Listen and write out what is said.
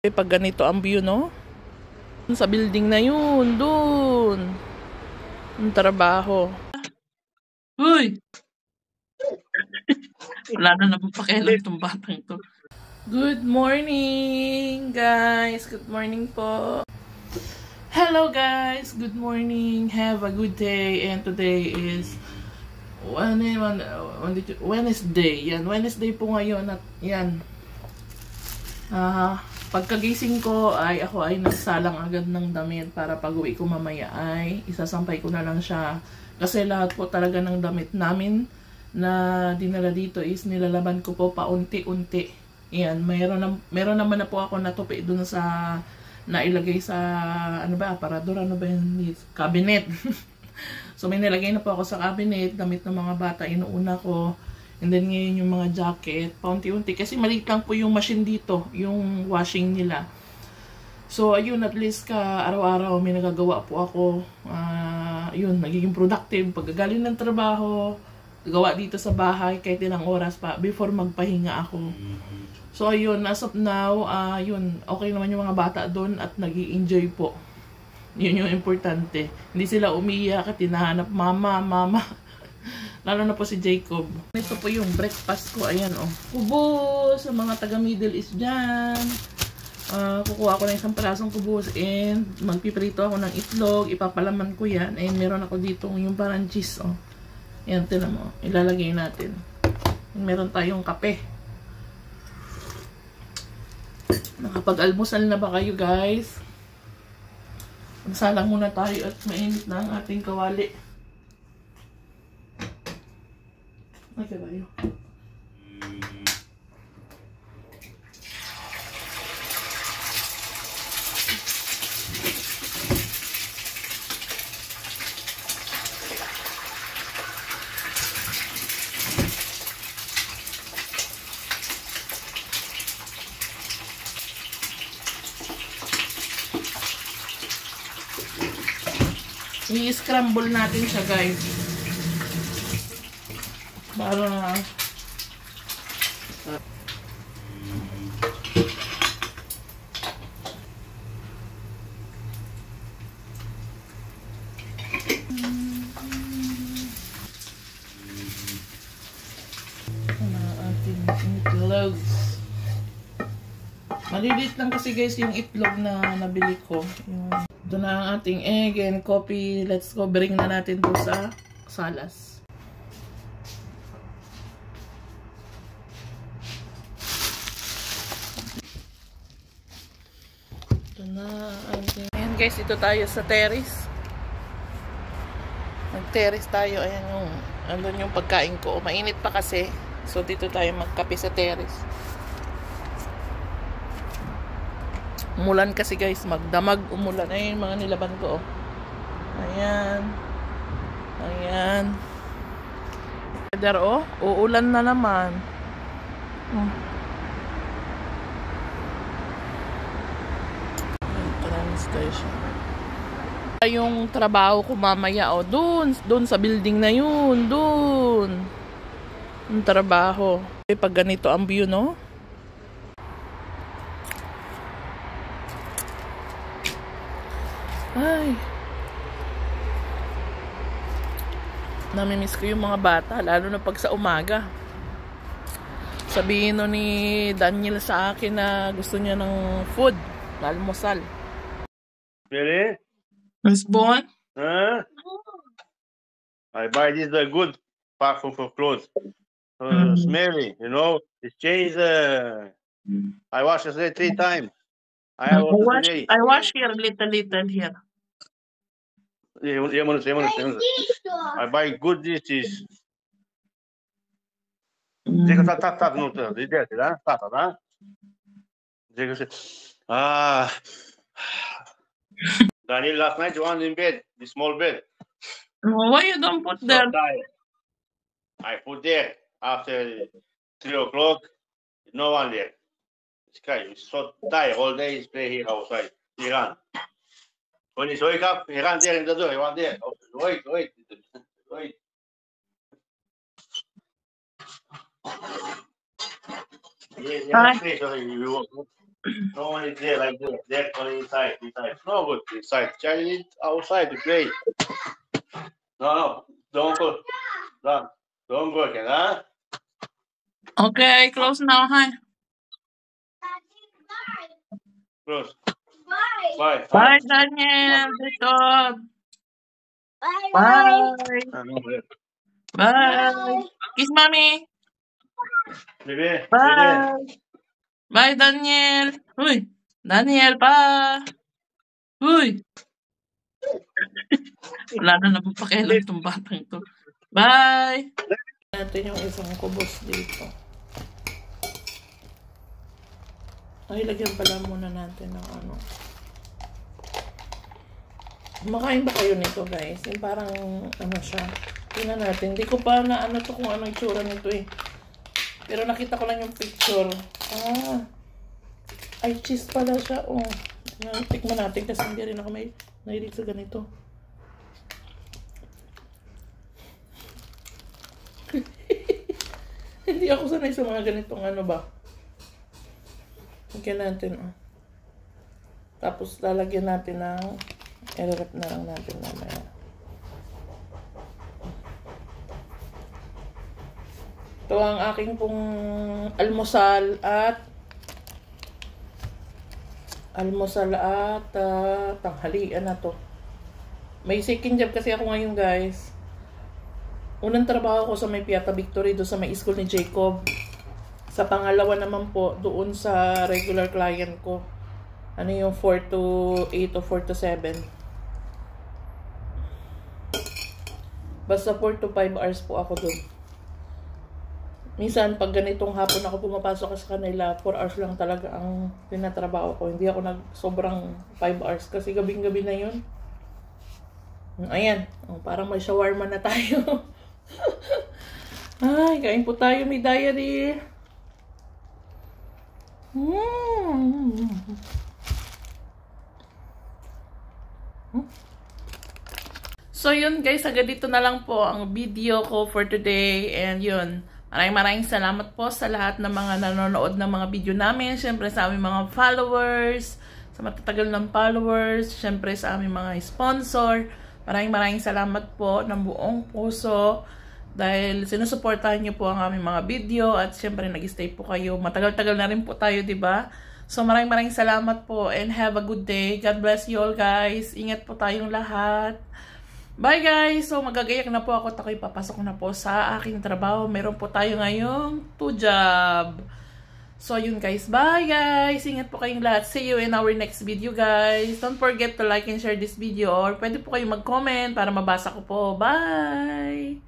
Pag ganito ang view, no? Sa building na yun, dun. Ang trabaho. Uy! Wala na napapakialam itong batang to. Good morning, guys. Good morning po. Hello, guys. Good morning. Have a good day. And today is Wednesday. Yan, Wednesday po ngayon. At yan. Pagkagising ko ay ako ay nagsalang agad ng damit para pag uwi ko mamaya ay isasampay ko na lang siya. Kasi lahat po talaga ng damit namin na dinala dito is nilalaban ko po paunti-unti. Yan, meron naman na po ako natupi dun sa nailagay sa aparador, cabinet. So may nilagay na po ako sa cabinet, damit ng mga bata, inuuna ko. And then ngayon yung mga jacket, paunti-unti. Kasi maliit lang po yung machine dito, yung washing nila. So ayun, at least araw-araw may nagagawa po ako. Yun, nagiging productive. Pagkagaling ng trabaho, gawa dito sa bahay kahit ilang oras pa before magpahinga ako. So ayun, as of now, yun, okay naman yung mga bata doon at nag-i-enjoy po. Yun yung importante. Hindi sila umiyak at hinahanap mama. Lalo na po si Jacob. Ito po yung breakfast ko. Ayan, oh. Kubo sa mga taga Middle East dyan. Kukuha ko ng isang parasong kubos and magpiprito ako ng itlog. Ipapalaman ko yan. And meron ako dito yung parang cheese, oh. Ayan, tinan mo. Ilalagay natin. And meron tayong kape. Nakapag-almusal na ba kayo, guys? Magsalang muna tayo at mainit na ang ating kawali. Ay, kabayo. I-scramble natin siya, guys. Para ating itlog. Maliliit lang kasi, guys, yung itlog na nabili ko. Doon na ang ating egg and coffee. Let's go, bring na natin to sa salas. Ayan, guys, dito tayo sa terrace. Nag-terrace tayo. Ayan yung, andun yung pagkain ko. Mainit pa kasi. So dito tayo magkape sa terrace. Umulan kasi, guys, magdamag umulan. Ayun mga nilaban ko, oh. Ayan. Ayan. Weather, oh. Uulan na naman. Station. Yung trabaho ko mamaya, oh, doon sa building na yun, doon. Yung trabaho. Pag ganito ang view, no? Ay. Namimiss ko yung mga bata, lalo na pag sa umaga. Sabihin no ni Daniel sa akin na gusto niya ng food, almusal. Really? Was born? Huh? I buy this good perfume for clothes. Smelly, you know. It's changed. I wash it 3 times. I wash here little here. I buy good this is. Daniel, last night you was in bed, the small bed. Why you don't put there? I put there after 3 o'clock. No one there. This guy is so tired all day. He's playing here outside. He ran. When he wake up, he ran there in the door. He was there. Wait. No one is there like that. They're only inside. It's no good inside. Child is outside to play. No, don't go. Don't go again, huh? Okay, close now, hi. Close. Bye. Bye, Daniel. Jacob. Bye. Bye. Kiss mommy. Baby. Bye. Bye, Daniel. Uy. Daniel, pa. Uy. Wala na naman pakialam itong batang to. Bye. Natin yung isang kubos dito. Ay, lagyan pala muna natin ng ano. Kumakain ba kayo nito, guys? Yung parang, ano siya. Tingnan natin. Hindi ko pa na ano to kung anong itsura nito eh. Pero nakita ko lang yung picture. Ah. Ay, cheese pala siya. Oh. Tikman natin kasi hindi rin ako may nahilig sa ganito. Hindi ako sanay sa mga ganitong ano ba. Lagyan natin, oh. Tapos lalagyan natin ng i-wrap na lang natin mamaya. Ito ang aking pong almusal at tanghalian na to. May second job kasi ako ngayon, guys. Unang trabaho ko sa may Piata Victory, doon sa may school ni Jacob. Sa pangalawa naman po, doon sa regular client ko. Ano yung 4 to 8 o 4 to 7. Basta 4 to 5 hours po ako doon. Minsan, pag ganitong hapon ako pumapasok sa kanila, 4 hours lang talaga ang tinatrabaho ko. Hindi ako sobrang 5 hours kasi gabing-gabi na yun. Ayan, parang may shawarma na tayo. Ay, kain po tayo, may diary. So yun guys, agad dito na lang po ang video ko for today. And yun, maraming salamat po sa lahat ng mga nanonood ng mga video namin. Siyempre sa aming mga followers, sa matatagal ng followers, siyempre sa aming mga sponsor. Maraming salamat po ng buong puso dahil sinusuportahan niyo po ang aming mga video at siyempre nag-stay po kayo. Matagal-tagal na rin po tayo, 'di ba? So maraming salamat po and have a good day. God bless you all, guys. Ingat po tayong lahat. Bye guys! So magagayak na po ako at ako'y papasok na po sa aking trabaho. Meron po tayo ngayong 2 job. So yun guys, bye guys! Ingat po kayong lahat. See you in our next video guys. Don't forget to like and share this video or pwede po kayong mag-comment para mabasa ko po. Bye!